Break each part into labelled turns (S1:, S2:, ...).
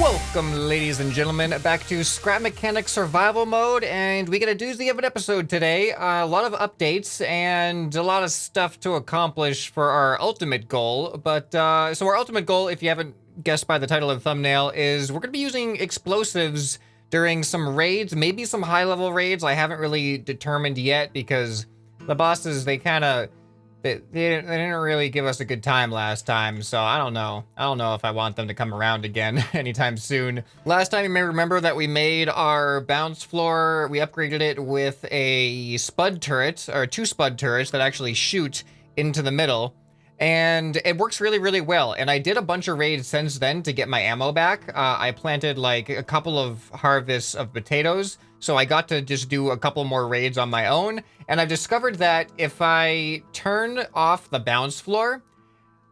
S1: Welcome, ladies and gentlemen, back to Scrap Mechanic Survival Mode, and we get a doozy of an episode today. A lot of updates and a lot of stuff to accomplish for our ultimate goal. But, so our ultimate goal, if you haven't guessed by the title and thumbnail, is we're going to be using explosives during some raids, maybe some high-level raids. I haven't really determined yet because the bosses, they kind of... They didn't really give us a good time last time, so I don't know. I don't know if I want them to come around again anytime soon. Last time, you may remember that we made our bounce floor. We upgraded it with a spud turret, or 2 spud turrets that actually shoot into the middle. And it works really, really well. And I did a bunch of raids since then to get my ammo back. I planted like a couple of harvests of potatoes, so I got to just do a couple more raids on my own. And I've discovered that if I turn off the bounce floor,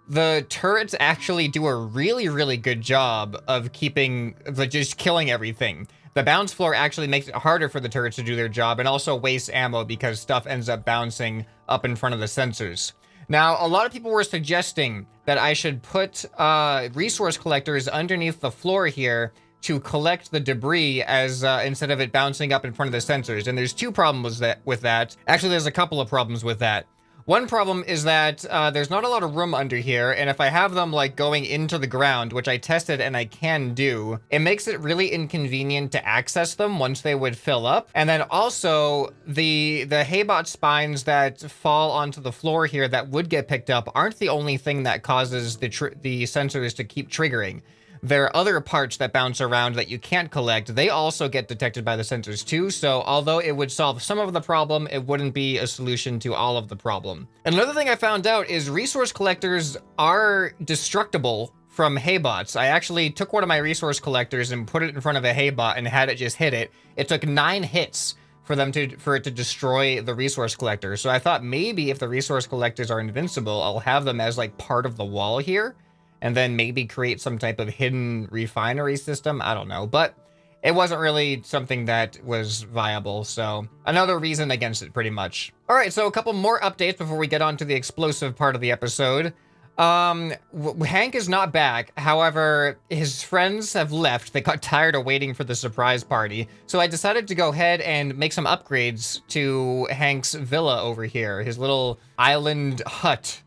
S1: the turrets actually do a really, really good job of just killing everything. The bounce floor actually makes it harder for the turrets to do their job and also wastes ammo because stuff ends up bouncing up in front of the sensors. Now, a lot of people were suggesting that I should put resource collectors underneath the floor here to collect the debris as instead of it bouncing up in front of the sensors. And there's 2 problems with that. Actually, there's a couple of problems with that. One problem is that there's not a lot of room under here, and if I have them like going into the ground, which I tested and I can do, it makes it really inconvenient to access them once they would fill up. And then also the haybot spines that fall onto the floor here that would get picked up aren't the only thing that causes the sensors to keep triggering. There are other parts that bounce around that you can't collect. They also get detected by the sensors too, so although it would solve some of the problem, it wouldn't be a solution to all of the problem. Another thing I found out is resource collectors are destructible from haybots. I actually took one of my resource collectors and put it in front of a haybot and had it just hit it. It took 9 hits for it to destroy the resource collector. So I thought maybe if the resource collectors are invincible, I'll have them as like part of the wall here, and then maybe create some type of hidden refinery system. I don't know, but it wasn't really something that was viable, so another reason against it, pretty much. All right, so a couple more updates before we get on to the explosive part of the episode. Hank is not back. However, his friends have left. They got tired of waiting for the surprise party. So I decided to go ahead and make some upgrades to Hank's villa over here, his little island hut,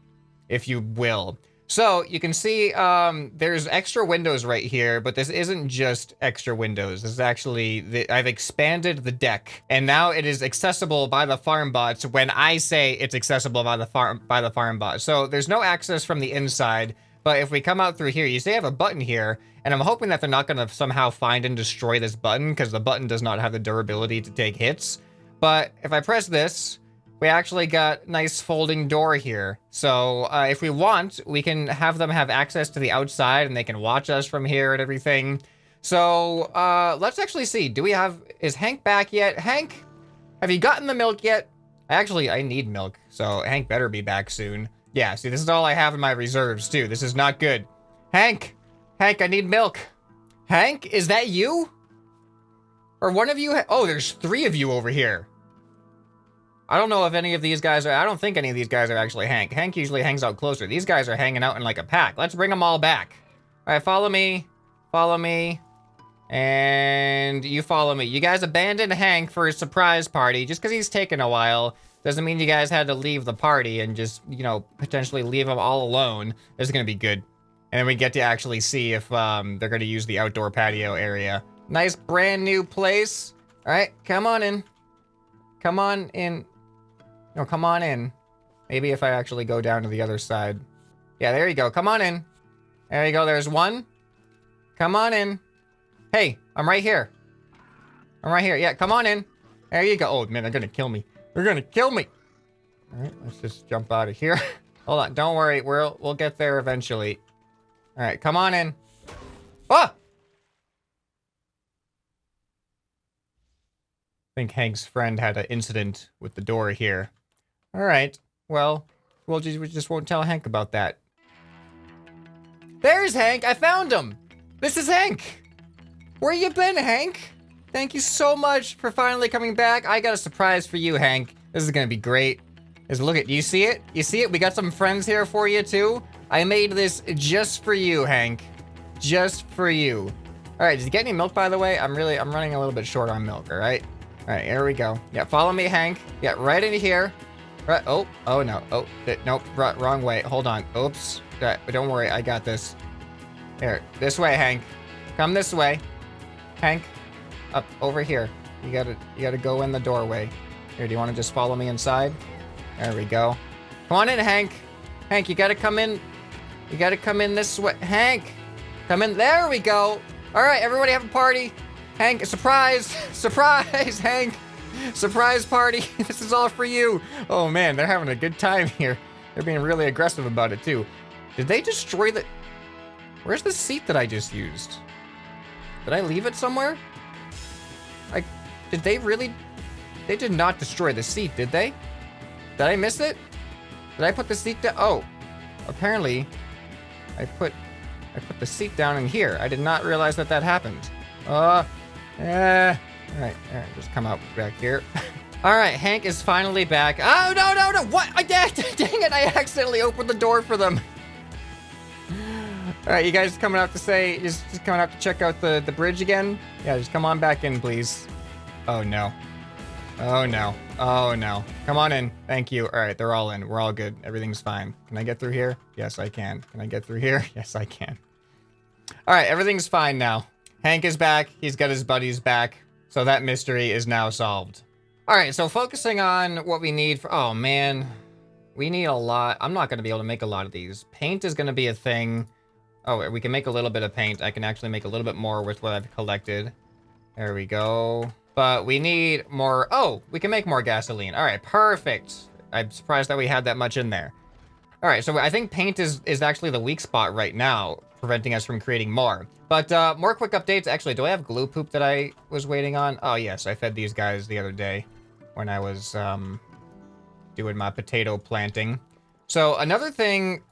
S1: if you will. So you can see there's extra windows right here, but this isn't just extra windows. This is actually, I've expanded the deck, and now it is accessible by the farm bots when I say it's accessible by the farm bots. So there's no access from the inside, but if we come out through here, you see I have a button here, and I'm hoping that they're not going to somehow find and destroy this button, because the button does not have the durability to take hits. But if I press this, we actually got a nice folding door here. So if we want, we can have them have access to the outside and they can watch us from here and everything. So let's actually see. Is Hank back yet? Hank, have you gotten the milk yet? I need milk, so Hank better be back soon. Yeah, see, this is all I have in my reserves too. This is not good. Hank, I need milk. Hank, is that you? Or one of you? Oh, there's 3 of you over here. I don't know if any of these guys are... I don't think any of these guys are actually Hank. Hank usually hangs out closer. These guys are hanging out in like a pack. Let's bring them all back. All right, follow me. Follow me. And you follow me. You guys abandoned Hank for his surprise party. Just because he's taken a while doesn't mean you guys had to leave the party and just, you know, potentially leave him all alone. This is going to be good. And then we get to actually see if they're going to use the outdoor patio area. Nice brand new place. All right, come on in. Come on in. No, come on in. Maybe if I actually go down to the other side. Yeah, there you go. Come on in. There you go. There's one. Come on in. Hey, I'm right here. I'm right here. Yeah, come on in. There you go. Oh, man, they're going to kill me. They're going to kill me. All right, let's just jump out of here. Hold on. Don't worry. We'll get there eventually. All right, come on in. Ah! I think Hank's friend had an incident with the door here. All right. Well, we just won't tell Hank about that. There's Hank. I found him. This is Hank. Where you been, Hank? Thank you so much for finally coming back. I got a surprise for you, Hank. This is gonna be great. Look at, you see it? You see it? We got some friends here for you too. I made this just for you, Hank. Just for you. All right, did you get any milk, by the way? I'm running a little bit short on milk, all right? All right, here we go. Yeah, follow me, Hank. Yeah, right into here. Right, oh no, nope, wrong way. Hold on, oops. Don't worry, I got this. Here, this way, Hank. Come this way. Hank, up over here. You gotta go in the doorway. Here, do you want to just follow me inside? There we go. Come on in, Hank. Hank, you gotta come in. You gotta come in this way. Hank, come in. There we go. All right, everybody have a party. Hank, surprise, surprise, Hank. Surprise party. This is all for you. Oh man, they're having a good time here. They're being really aggressive about it too. Did they destroy the... Where's the seat that I just used? Did I leave it somewhere? Did they really... They did not destroy the seat, did they? Did I miss it? Did I put the seat down? Oh, apparently I put the seat down in here. I did not realize that happened. All right, just come out back here. All right, Hank is finally back. Oh, no, what? Dang it, I accidentally opened the door for them. All right, you guys coming out to say, just coming out to check out the bridge again? Yeah, just come on back in, please. Oh, no. Oh, no. Oh, no. Come on in. Thank you. All right, they're all in. We're all good. Everything's fine. Can I get through here? Yes, I can. Can I get through here? Yes, I can. All right, everything's fine now. Hank is back. He's got his buddies back. So that mystery is now solved. All right, so focusing on what we need for... Oh, man. We need a lot. I'm not going to be able to make a lot of these. Paint is going to be a thing. Oh, we can make a little bit of paint. I can actually make a little bit more with what I've collected. There we go. But we need more... Oh, we can make more gasoline. All right, perfect. I'm surprised that we had that much in there. All right, so I think paint is actually the weak spot right now, preventing us from creating more. But more quick updates. Actually, do I have glue poop that I was waiting on? Oh, yes, I fed these guys the other day when I was doing my potato planting. So another thing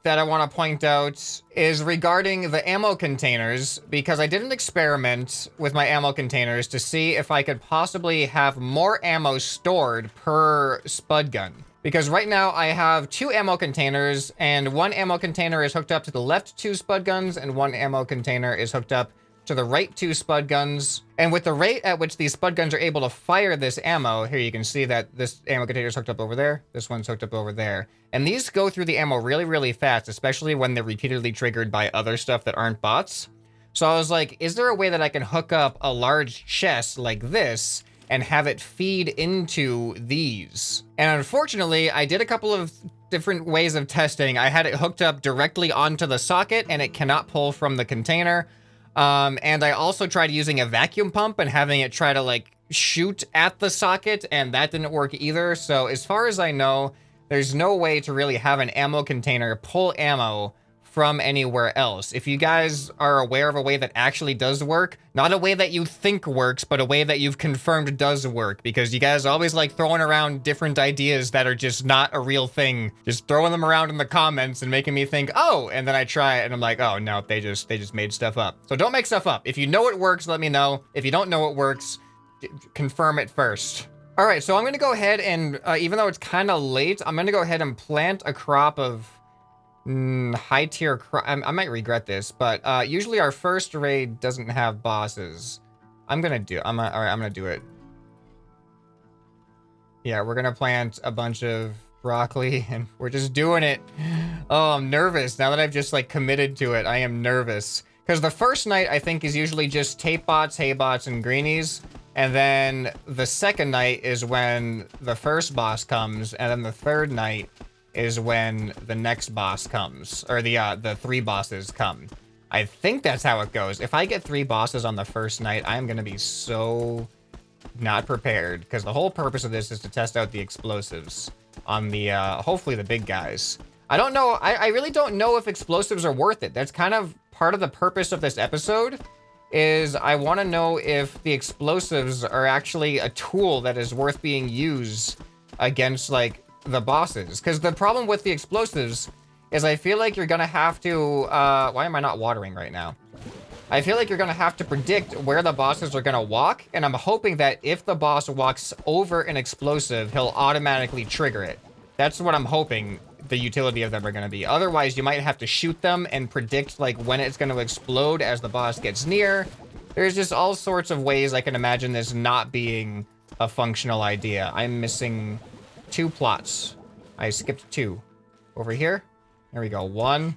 S1: that I want to point out is regarding the ammo containers, because I did an experiment with my ammo containers to see if I could possibly have more ammo stored per spud gun. Because right now I have 2 ammo containers, and 1 ammo container is hooked up to the left 2 spud guns, and 1 ammo container is hooked up to the right 2 spud guns. And with the rate at which these spud guns are able to fire this ammo, here you can see that this ammo container is hooked up over there, this one's hooked up over there. And these go through the ammo really, really fast, especially when they're repeatedly triggered by other stuff that aren't bots. So I was like, is there a way that I can hook up a large chest like this and have it feed into these? And unfortunately, I did a couple of different ways of testing. I had it hooked up directly onto the socket and it cannot pull from the container. And I also tried using a vacuum pump and having it try to like shoot at the socket, and that didn't work either. So as far as I know, there's no way to really have an ammo container pull ammo from anywhere else. If you guys are aware of a way that actually does work, not a way that you think works, but a way that you've confirmed does work, because you guys always like throwing around different ideas that are just not a real thing, just throwing them around in the comments and making me think, oh, and then I try it and I'm like, oh no, they just made stuff up. So don't make stuff up. If you know it works, let me know. If you don't know it works, confirm it first. All right, so I'm gonna go ahead and, even though it's kind of late, I'm gonna go ahead and plant a crop of high tier I might regret this, but usually our first raid doesn't have bosses. I'm gonna do it. Yeah, we're gonna plant a bunch of broccoli and we're just doing it. Oh, I'm nervous now that I've just like committed to it. I am nervous because the first night I think is usually just tape bots, hay bots, and greenies. And then the second night is when the first boss comes, and then the third night is when the next boss comes, or the 3 bosses come. I think that's how it goes. If I get 3 bosses on the first night, I'm gonna be so not prepared, because the whole purpose of this is to test out the explosives on the, hopefully the big guys. I don't know, I really don't know if explosives are worth it. That's kind of part of the purpose of this episode, is I want to know if the explosives are actually a tool that is worth being used against, like, the bosses. Because the problem with the explosives is I feel like you're gonna have to, why am I not watering right now? I feel like you're gonna have to predict where the bosses are gonna walk, and I'm hoping that if the boss walks over an explosive, he'll automatically trigger it. That's what I'm hoping the utility of them are going to be. Otherwise, you might have to shoot them and predict like when it's going to explode as the boss gets near. There's just all sorts of ways I can imagine this not being a functional idea. I'm missing 2 plots. I skipped 2. Over here. There we go. 1.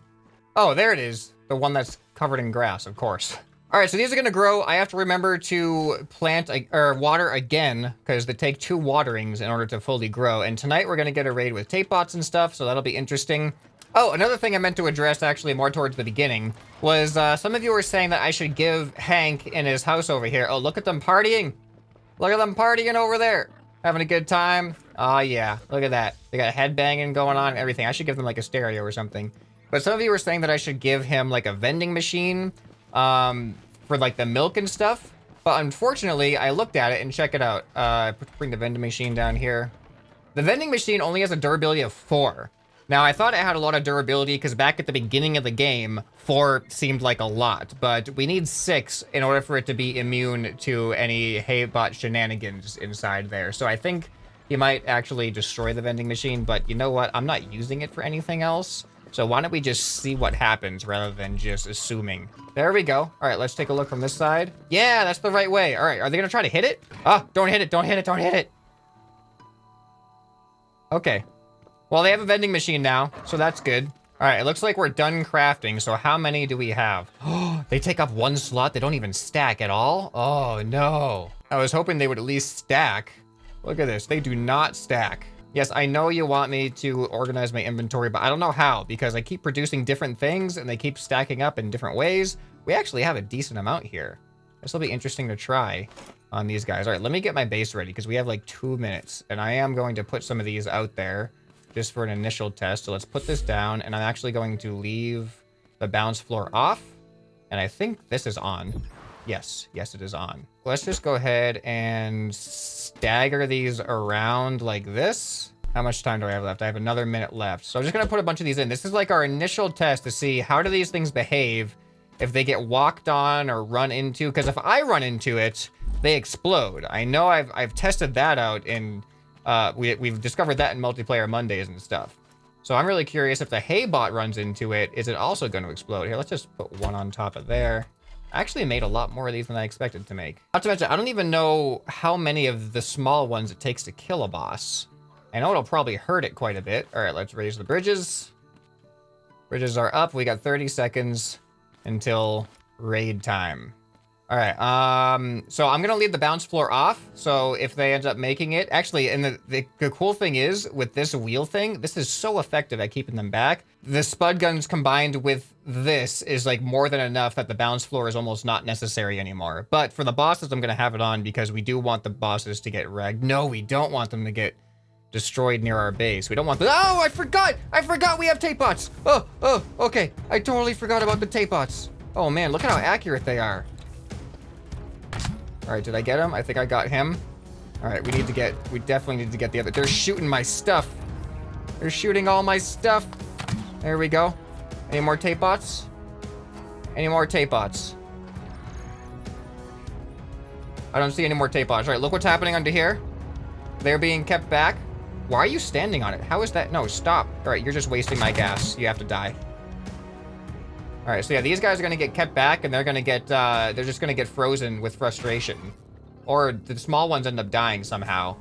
S1: Oh, there it is. The one that's covered in grass, of course. All right, so these are going to grow. I have to remember to plant or water again because they take 2 waterings in order to fully grow. And tonight we're going to get a raid with tape bots and stuff, so that'll be interesting. Oh, another thing I meant to address actually more towards the beginning was some of you were saying that I should give Hank in his house over here. Oh, look at them partying. Look at them partying over there. Having a good time. Oh, yeah. Look at that. They got headbanging going on and everything. I should give them like a stereo or something. But some of you were saying that I should give him like a vending machine for like the milk and stuff. But unfortunately, I looked at it and check it out. Bring the vending machine down here. The vending machine only has a durability of 4. Now, I thought it had a lot of durability because back at the beginning of the game, 4 seemed like a lot. But we need 6 in order for it to be immune to any Haybot shenanigans inside there. So I think he might actually destroy the vending machine. But you know what? I'm not using it for anything else. So why don't we just see what happens rather than just assuming. There we go. All right, let's take a look from this side. Yeah, that's the right way. All right, are they going to try to hit it? Oh, don't hit it. Don't hit it. Don't hit it. Okay. Well, they have a vending machine now, so that's good. All right, it looks like we're done crafting. So how many do we have? Oh, they take up 1 slot. They don't even stack at all. Oh, no. I was hoping they would at least stack. Look at this. They do not stack. Yes, I know you want me to organize my inventory, but I don't know how because I keep producing different things and they keep stacking up in different ways. We actually have a decent amount here. This will be interesting to try on these guys. All right, let me get my base ready because we have like 2 minutes and I am going to put some of these out there just for an initial test. So let's put this down and I'm actually going to leave the bounce floor off. And I think this is on. Yes, it is on. Let's just go ahead and stagger these around like this. How much time do I have left? I have another minute left. So I'm just gonna put a bunch of these in. This is like our initial test to see how do these things behave if they get walked on or run into. Because if I run into it, they explode. I know I've tested that out in, we've discovered that in multiplayer Mondays and stuff. So I'm really curious if the Haybot runs into it, is it also going to explode? Here, let's just put 1 on top of there. I actually made a lot more of these than I expected to make. Not to mention, I don't even know how many of the small ones it takes to kill a boss. I know it'll probably hurt it quite a bit. All right, let's raise the bridges. Bridges are up. We got 30 seconds until raid time. All right, so I'm gonna leave the bounce floor off. So if they end up making it, actually, and the cool thing is with this wheel thing, this is so effective at keeping them back. The spud guns combined with this is like more than enough that the bounce floor is almost not necessary anymore. But for the bosses, I'm gonna have it on because we do want the bosses to get wrecked. No, we don't want them to get destroyed near our base. We don't want the, oh, I forgot we have tape bots. Oh, okay. I totally forgot about the tape bots. Oh man, look at how accurate they are. All right, did I get him? I think I got him. All right, we definitely need to get the other. They're shooting my stuff. They're shooting all my stuff. There we go. Any more tape bots? Any more tape bots? I don't see any more tape bots. All right, look what's happening under here. They're being kept back. Why are you standing on it? How is that? No, stop. All right, you're just wasting my gas. You have to die. All right, so yeah, these guys are gonna get kept back and they're gonna get, they're just gonna get frozen with frustration. Or the small ones end up dying somehow. All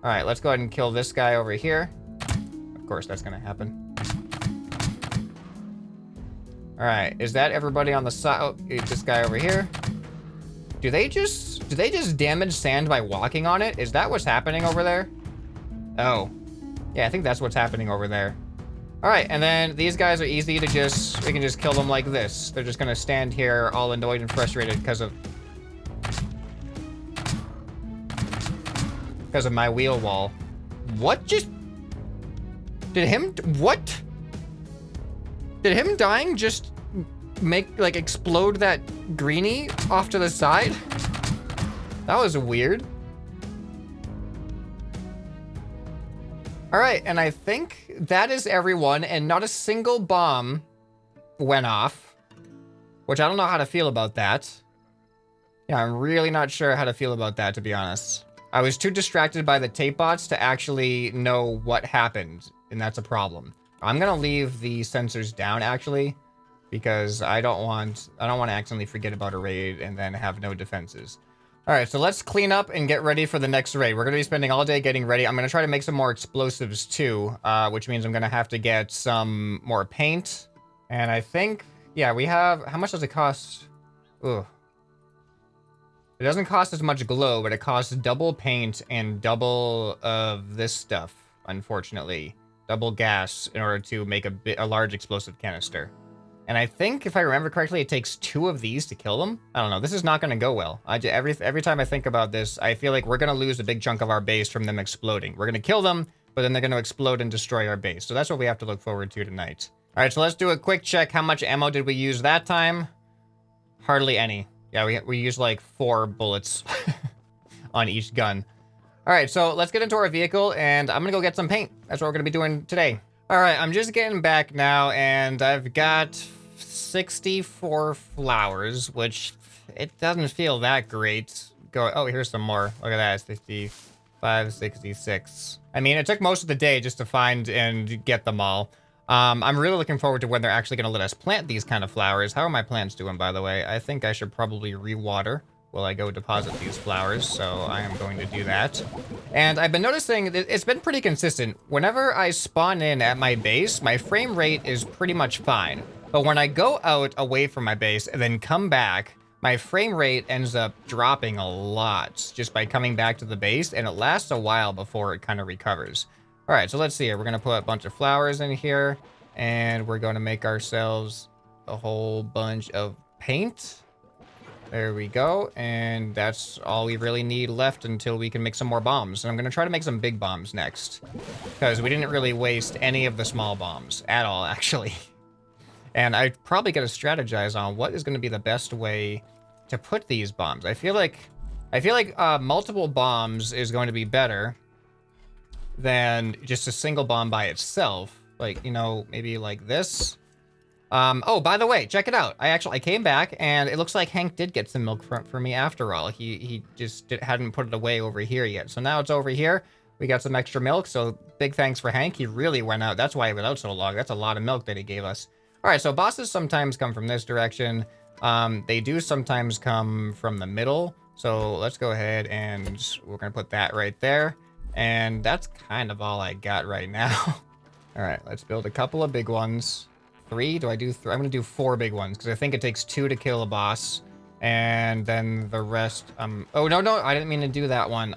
S1: right, let's go ahead and kill this guy over here. Of course, that's gonna happen. All right, is that everybody on the side? Oh, this guy over here. Do they just damage sand by walking on it? Is that what's happening over there? Oh, yeah, I think that's what's happening over there. All right, and then these guys are easy to we can just kill them like this. They're just gonna stand here all annoyed and frustrated because of my wheel wall. What just, did him dying just like explode that greenie off to the side? That was weird. All right, and I think that is everyone, and not a single bomb went off, which I don't know how to feel about that. Yeah, I'm really not sure how to feel about that, to be honest. I was too distracted by the tape bots to actually know what happened and that's a problem. I'm gonna leave the sensors down actually, because I don't want to accidentally forget about a raid and then have no defenses. All right, so let's clean up and get ready for the next raid. We're gonna be spending all day getting ready. I'm gonna try to make some more explosives too, which means I'm gonna have to get some more paint. And I think, yeah, we have, how much does it cost? Ugh. It doesn't cost as much glow, but it costs double paint and double of this stuff, unfortunately. Double gas in order to make a large explosive canister. And I think, if I remember correctly, it takes 2 of these to kill them. I don't know. This is not going to go well. Every time I think about this, I feel like we're going to lose a big chunk of our base from them exploding. We're going to kill them, but then they're going to explode and destroy our base. So that's what we have to look forward to tonight. All right, so let's do a quick check. How much ammo did we use that time? Hardly any. Yeah, we used like 4 bullets on each gun. All right, so let's get into our vehicle, and I'm going to go get some paint. That's what we're going to be doing today. All right, I'm just getting back now, and I've got 64 flowers, which it doesn't feel that great. Oh, here's some more. Look at that, 65, 66. I mean, it took most of the day just to find and get them all. I'm really looking forward to when they're actually going to let us plant these kind of flowers. How are my plants doing, by the way? I think I should probably re-water while I go deposit these flowers, so I am going to do that. And I've been noticing that it's been pretty consistent. Whenever I spawn in at my base, my frame rate is pretty much fine. But when I go out away from my base and then come back, my frame rate ends up dropping a lot just by coming back to the base, and it lasts a while before it kind of recovers. All right, so let's see here. We're going to put a bunch of flowers in here, and we're going to make ourselves a whole bunch of paint. There we go, and that's all we really need left until we can make some more bombs. And I'm going to try to make some big bombs next, because we didn't really waste any of the small bombs at all, actually. And I probably got to strategize on what is going to be the best way to put these bombs. I feel like multiple bombs is going to be better than just a single bomb by itself. Like, you know, maybe like this. Oh, by the way, check it out. I came back, and it looks like Hank did get some milk for me after all. He just hadn't put it away over here yet. So now it's over here. We got some extra milk, so big thanks for Hank. He really went out. That's why he went out so long. That's a lot of milk that he gave us. All right, so bosses sometimes come from this direction. They do sometimes come from the middle. So let's go ahead and we're going to put that right there. And that's kind of all I got right now. All right, let's build a couple of big ones. 3? Do I do 3? I'm going to do 4 big ones because I think it takes 2 to kill a boss. And then the rest, oh, no, I didn't mean to do that one.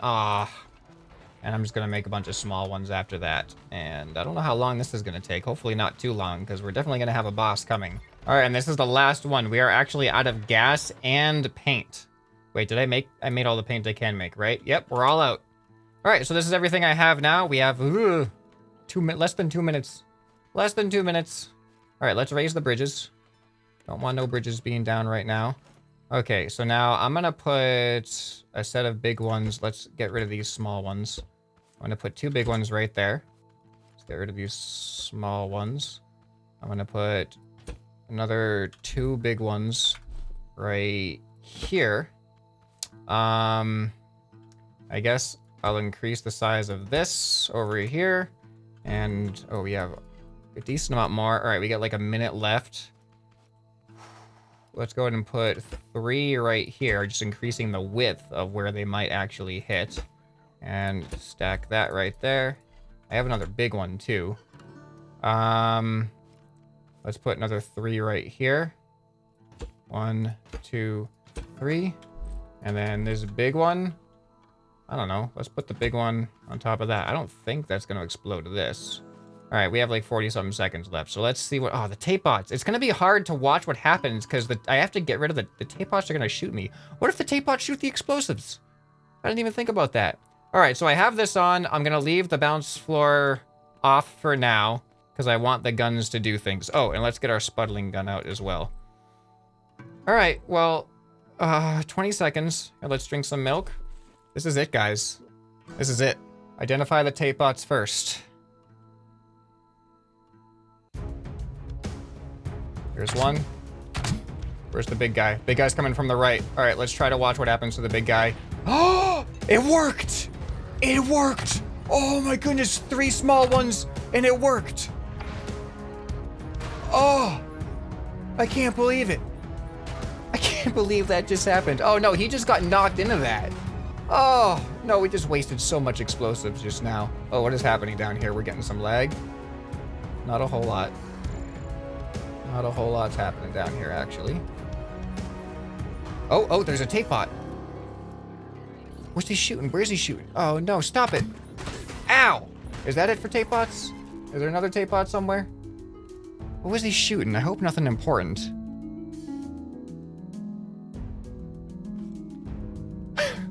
S1: And I'm just going to make a bunch of small ones after that. And I don't know how long this is going to take. Hopefully not too long, because we're definitely going to have a boss coming. All right, and this is the last one. We are actually out of gas and paint. Wait, did I made all the paint I can make, right? Yep, we're all out. All right, so this is everything I have now. We have less than 2 minutes. Less than 2 minutes. All right, let's raise the bridges. Don't want no bridges being down right now. Okay, so now I'm going to put a set of big ones. Let's get rid of these small ones. I'm going to put 2 big ones right there. Let's get rid of these small ones. I'm going to put another 2 big ones right here. I guess I'll increase the size of this over here. And, oh, we have a decent amount more. All right, we got like a minute left. Let's go ahead and put 3 right here, just increasing the width of where they might actually hit. And stack that right there. I have another big one too. Let's put another 3 right here. 1, 2, 3. And then there's a big one. I don't know. Let's put the big one on top of that. I don't think that's going to explode this. All right, we have like 40-something seconds left. So let's see what... Oh, the tape bots. It's going to be hard to watch what happens because I have to get rid of the tape bots are going to shoot me. What if the tape bots shoot the explosives? I didn't even think about that. All right, so I have this on. I'm going to leave the bounce floor off for now because I want the guns to do things. Oh, and let's get our sputtling gun out as well. All right, well, 20 seconds. And let's drink some milk. This is it, guys. This is it. Identify the tape bots first. Here's one. Where's the big guy? Big guy's coming from the right. All right, let's try to watch what happens to the big guy. Oh, it worked! It worked! Oh my goodness, 3 small ones, And it worked. Oh, I can't believe it. I can't believe that just happened. Oh no, he just got knocked into that. Oh, no, we just wasted so much explosives just now. Oh, what is happening down here? We're getting some lag. Not a whole lot. Not a whole lot's happening down here, actually. Oh, there's a tape pot. Where's he shooting? Where's he shooting? Oh, no, stop it. Ow! Is that it for tape pots? Is there another tape pot somewhere? What was he shooting? I hope nothing important.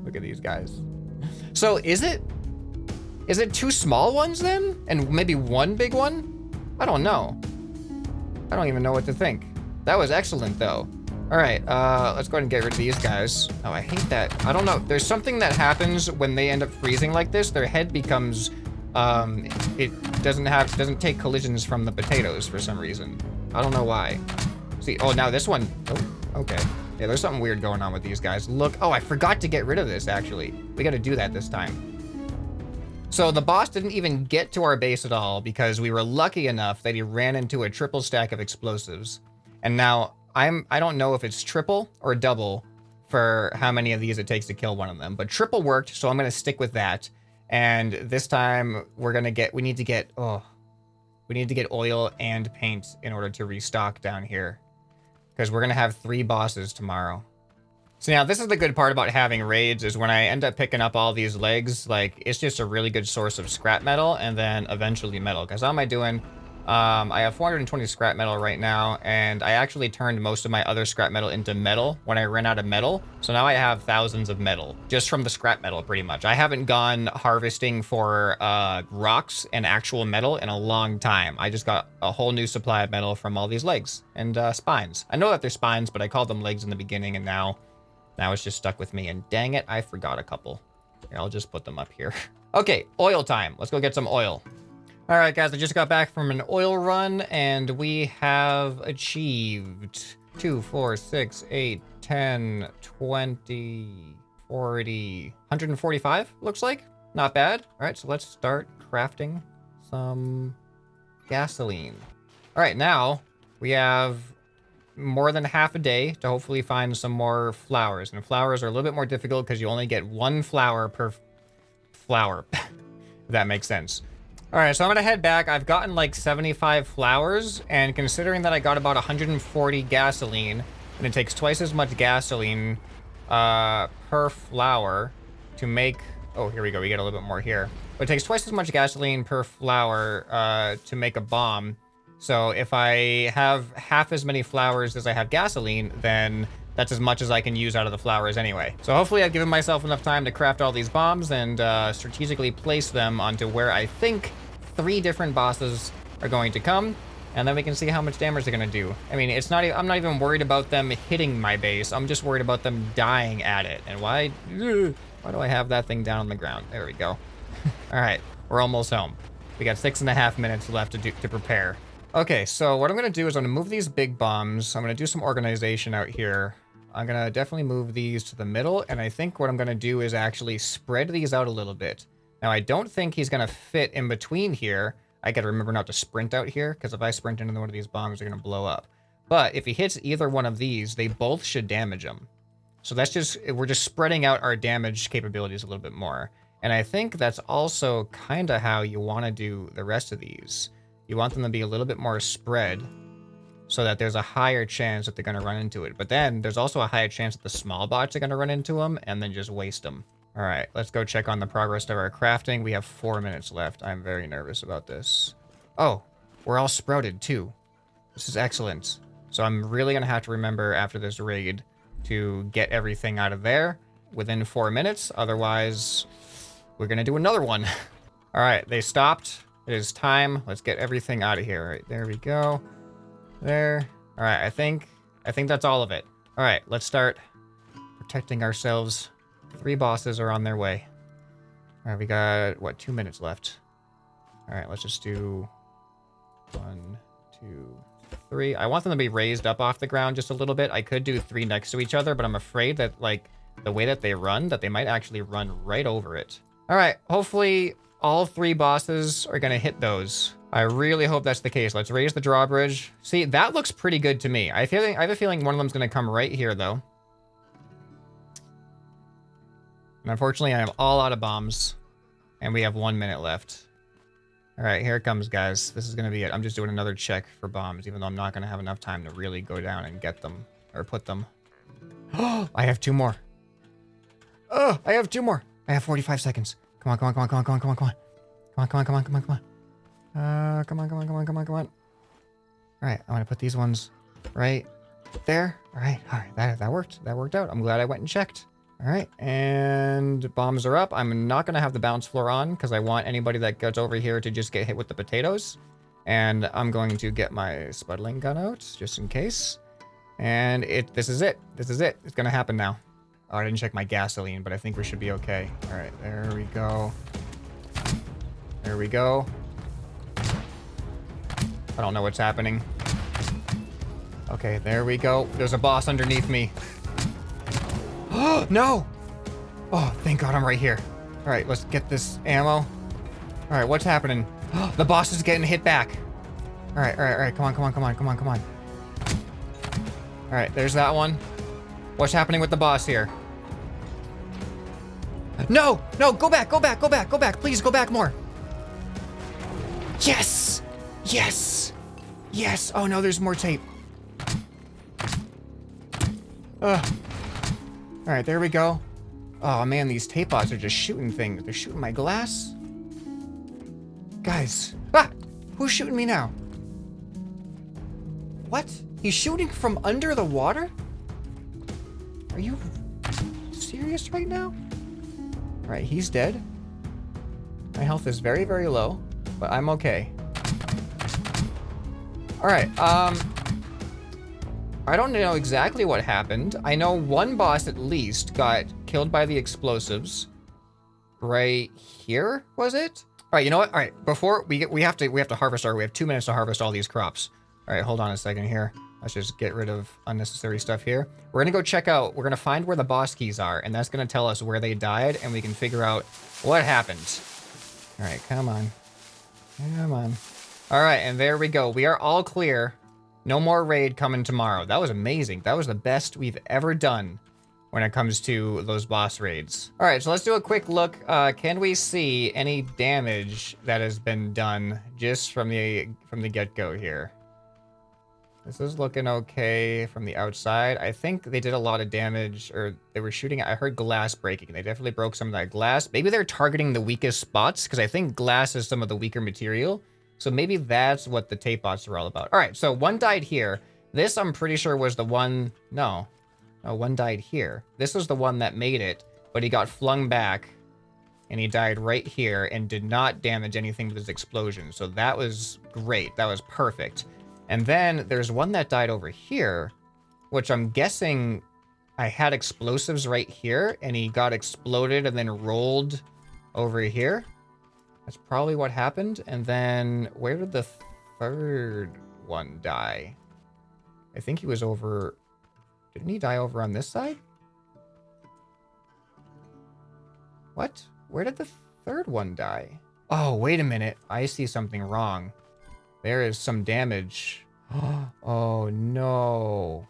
S1: Look at these guys. So is it two small ones then? And maybe one big one? I don't know. I don't even know what to think. That was excellent though. All right, let's go ahead and get rid of these guys. Oh, I hate that. I don't know. There's something that happens when they end up freezing like this. Their head becomes, it doesn't take collisions from the potatoes for some reason. I don't know why. See, oh, now this one, oh, okay. Yeah, there's something weird going on with these guys. Look, oh, I forgot to get rid of this actually. We gotta do that this time. So the boss didn't even get to our base at all because we were lucky enough that he ran into a triple stack of explosives. And now I don't know if it's triple or double for how many of these it takes to kill one of them, but triple worked, so I'm gonna stick with that. And this time we need to get oil and paint in order to restock down here, because we're gonna have 3 bosses tomorrow. So now this is the good part about having raids, is when I end up picking up all these legs, like it's just a really good source of scrap metal and then eventually metal. Because how am I doing? I have 420 scrap metal right now, and I actually turned most of my other scrap metal into metal when I ran out of metal. So now I have thousands of metal just from the scrap metal pretty much. I haven't gone harvesting for rocks and actual metal in a long time. I just got a whole new supply of metal from all these legs and spines. I know that they're spines, but I called them legs in the beginning, and now it's just stuck with me. And dang it, I forgot a couple. Here, I'll just put them up here. Okay, oil time. Let's go get some oil. All right, guys, I just got back from an oil run, and we have achieved 2, 4, 6, 8, 10, 20, 40, 145, looks like. Not bad. All right, so let's start crafting some gasoline. All right, now we have more than half a day to hopefully find some more flowers. And flowers are a little bit more difficult because you only get 1 flower per flower, if that makes sense. All right, so I'm gonna head back. I've gotten like 75 flowers, and considering that I got about 140 gasoline, and it takes twice as much gasoline per flower to make, oh, here we go, we get a little bit more here. But it takes twice as much gasoline per flower to make a bomb. So if I have half as many flowers as I have gasoline, then that's as much as I can use out of the flowers anyway. So hopefully I've given myself enough time to craft all these bombs and strategically place them onto where I think 3 different bosses are going to come, and then we can see how much damage they're gonna do. I mean, I'm not even worried about them hitting my base. I'm just worried about them dying at it. And why do I have that thing down on the ground? There we go. All right, we're almost home. We got 6.5 minutes left to prepare. Okay, so what I'm gonna do is I'm gonna move these big bombs. I'm gonna do some organization out here. I'm gonna definitely move these to the middle, and I think what I'm gonna do is actually spread these out a little bit. Now, I don't think he's gonna fit in between here. I gotta remember not to sprint out here, because if I sprint into one of these bombs, they're gonna blow up. But if he hits either one of these, they both should damage him. So we're just spreading out our damage capabilities a little bit more. And I think that's also kind of how you wanna do the rest of these. You want them to be a little bit more spread, so that there's a higher chance that they're gonna run into it. But then there's also a higher chance that the small bots are gonna run into them and then just waste them. All right, let's go check on the progress of our crafting. We have 4 minutes left. I'm very nervous about this. Oh, we're all sprouted too. This is excellent. So I'm really gonna have to remember after this raid to get everything out of there within 4 minutes. Otherwise, we're gonna do another one. All right, they stopped. It is time. Let's get everything out of here. All right, there we go. There. All right, I think that's all of it. All right, let's start protecting ourselves. 3 bosses are on their way. All right, we got, what, 2 minutes left. All right, let's just do 1, 2, 3. I want them to be raised up off the ground just a little bit. I could do 3 next to each other, but I'm afraid that, like, the way that they run, that they might actually run right over it. All right, hopefully all 3 bosses are gonna hit those. I really hope that's the case. Let's raise the drawbridge. See, that looks pretty good to me. I have a feeling one of them's gonna come right here, though. And unfortunately, I am all out of bombs. And we have 1 minute left. All right, here it comes, guys. This is gonna be it. I'm just doing another check for bombs, even though I'm not gonna have enough time to really go down and get them. Or put them. Oh, I have 2 more. Oh, I have 2 more. I have 45 seconds. Come on, come on, come on, come on, come on, come on, come on. Come on, come on, come on, come on, come on. Come on, come on, come on, come on, come on. All right, I'm gonna put these ones right there. All right, that worked. That worked out. I'm glad I went and checked. All right, and bombs are up. I'm not gonna have the bounce floor on because I want anybody that gets over here to just get hit with the potatoes. And I'm going to get my sputtling gun out just in case. And this is it. This is it. It's gonna happen now. Oh, I didn't check my gasoline, but I think we should be okay. All right, there we go. There we go. I don't know what's happening. Okay, there we go. There's a boss underneath me. Oh, no! Oh, thank God I'm right here. All right, let's get this ammo. All right, what's happening? The boss is getting hit back. All right, all right, all right. Come on, come on, come on, come on, come on. All right, there's that one. What's happening with the boss here? No, no, go back, go back, go back, go back. Please go back more. Yes, yes, yes. Oh no, there's more tape. All right, there we go. Oh man, these tape bots are just shooting things. They're shooting my glass. Guys, who's shooting me now? What? He's shooting from under the water? Are you serious right now? All right, he's dead. My health is very, very low, but I'm okay. All right, I don't know exactly what happened. I know one boss at least got killed by the explosives. Right here, was it? All right, you know what? All right, before we have to harvest we have 2 minutes to harvest all these crops. All right, hold on a second here. Let's just get rid of unnecessary stuff here. We're gonna go check out, we're gonna find where the boss keys are, and that's gonna tell us where they died, and we can figure out what happened. All right, come on. Come on. All right, and there we go. We are all clear. No more raid coming tomorrow. That was amazing. That was the best we've ever done when it comes to those boss raids. All right, so let's do a quick look. Can we see any damage that has been done just from the get-go here? This is looking okay from the outside. I think they did a lot of damage, or they were shooting. I heard glass breaking. They definitely broke some of that glass. Maybe they're targeting the weakest spots, because I think glass is some of the weaker material. So maybe that's what the tape bots are all about. All right, so one died here. This, I'm pretty sure, was the one... No, one died here. This was the one that made it, but he got flung back, and he died right here and did not damage anything with his explosion. So that was great. That was perfect. And then there's one that died over here, which I'm guessing I had explosives right here, and he got exploded and then rolled over here. That's probably what happened. And then where did the third one die? I think he was over... Didn't he die over on this side? What? Where did the third one die? Oh, wait a minute. I see something wrong. There is some damage. Oh, no.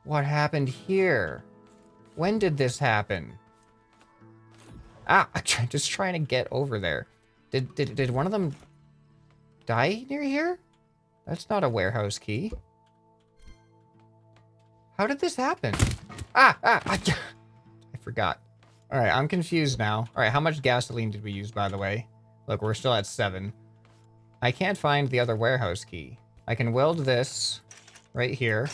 S1: What happened here? When did this happen? I'm just trying to get over there. Did one of them die near here? That's not a warehouse key. How did this happen? I forgot. All right, I'm confused now. All right, how much gasoline did we use, by the way? Look, we're still at 7. I can't find the other warehouse key. I can weld this right here.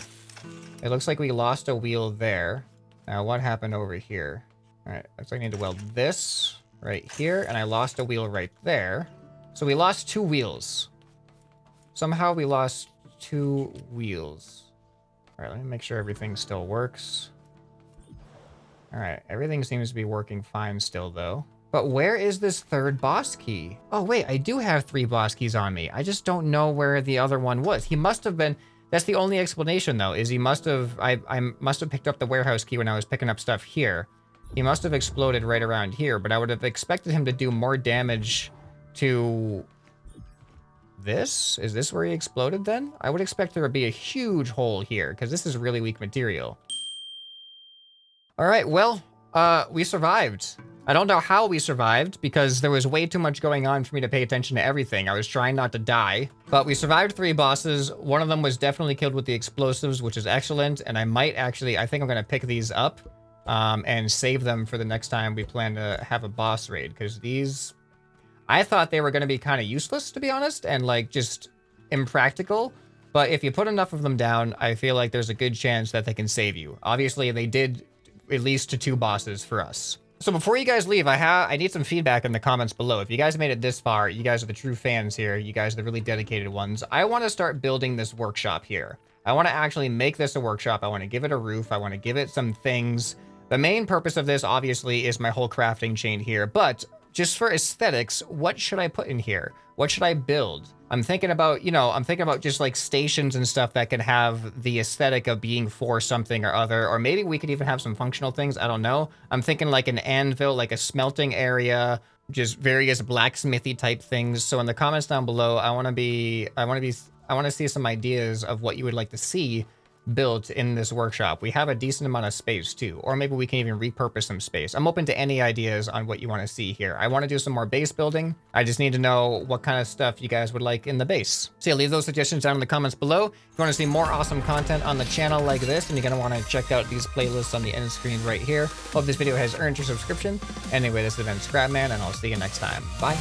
S1: It looks like we lost a wheel there. Now, what happened over here? All right, looks like I need to weld this right here, and I lost a wheel right there. So we lost 2 wheels. Somehow we lost 2 wheels. All right, let me make sure everything still works. All right, everything seems to be working fine still, though. But where is this third boss key? Oh, wait, I do have 3 boss keys on me. I just don't know where the other one was. He must have been... That's the only explanation, though, is he must have... I must have picked up the warehouse key when I was picking up stuff here. He must have exploded right around here, but I would have expected him to do more damage to this. Is this where he exploded then? I would expect there would be a huge hole here, because this is really weak material. All right, well, we survived. I don't know how we survived, because there was way too much going on for me to pay attention to everything. I was trying not to die, but we survived 3 bosses. One of them was definitely killed with the explosives, which is excellent, and I might actually, I think I'm going to pick these up and save them for the next time we plan to have a boss raid, because these, I thought they were going to be kind of useless, to be honest, and like just impractical. But if you put enough of them down, I feel like there's a good chance that they can save you. Obviously, they did at least to 2 bosses for us. So before you guys leave, I need some feedback in the comments below. If you guys made it this far, you guys are the true fans here. You guys are the really dedicated ones. I want to start building this workshop here. I want to actually make this a workshop. I want to give it a roof. I want to give it some things. The main purpose of this, obviously, is my whole crafting chain here. But just for aesthetics, what should I put in here? What should I build? I'm thinking about, you know, I'm thinking about just like stations and stuff that could have the aesthetic of being for something or other, or maybe we could even have some functional things. I don't know. I'm thinking like an anvil, like a smelting area, just various blacksmithy type things. So in the comments down below, I want to see some ideas of what you would like to see built in this workshop. We have a decent amount of space too, or maybe we can even repurpose some space. I'm open to any ideas on what you want to see here. I want to do some more base building. I just need to know what kind of stuff you guys would like in the base. So yeah, leave those suggestions down in the comments below. If you want to see more awesome content on the channel like this, then you're going to want to check out these playlists on the end screen right here. Hope this video has earned your subscription. Anyway, this has been ScrapMan, and I'll see you next time. Bye.